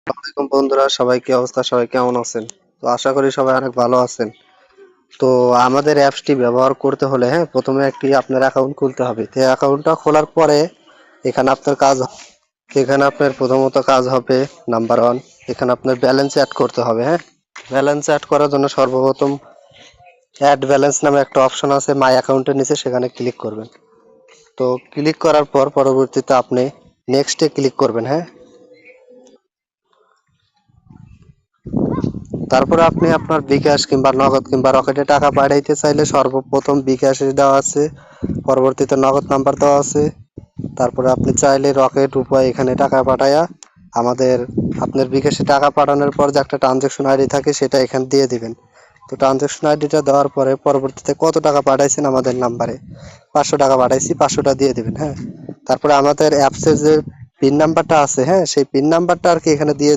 আসসালামাইকুম বন্ধুরা, সবাই কি অবস্থা? সবাই কেমন আছেন? তো আশা করি সবাই অনেক ভালো আছেন। তো আমাদের অ্যাপসটি ব্যবহার করতে হলে প্রথমে একটি আপনার অ্যাকাউন্ট খুলতে হবে। তো অ্যাকাউন্টটা খোলার পরে এখানে আপনার এখানে আপনার প্রথমত কাজ হবে নাম্বার ওয়ান, এখানে আপনার ব্যালেন্স অ্যাড করতে হবে। ব্যালেন্স অ্যাড করার জন্য সর্বপ্রথম অ্যাড ব্যালেন্স নামে একটা অপশন আছে মাই অ্যাকাউন্টের নিচে, সেখানে ক্লিক করবেন। তো ক্লিক করার পর পরবর্তীতে আপনি নেক্সটে ক্লিক করবেন। তারপরে আপনি আপনার বিকাশ কিংবা নগদ কিংবা রকেটে টাকা পাঠাইতে চাইলে সর্বপ্রথম বিকাশে দেওয়া আছে, পরবর্তীতে নগদ নাম্বার দেওয়া আছে। তারপরে আপনি চাইলে রকেট উপায় এখানে টাকা পাঠায়া আমাদের আপনার বিকাশে টাকা পাঠানোর পর যে একটা ট্রানজ্যাকশন আইডি থাকে সেটা এখানে দিয়ে দিবেন। তো ট্রানজ্যাকশন আইডিটা দেওয়ার পরে পরবর্তীতে কত টাকা পাঠাইছেন আমাদের নাম্বারে, 500 টাকা পাঠাইছি, 500টা দিয়ে দিবেন। তারপরে আমাদের অ্যাপসের যে পিন নাম্বারটা আছে সেই পিন নাম্বারটা আর কি এখানে দিয়ে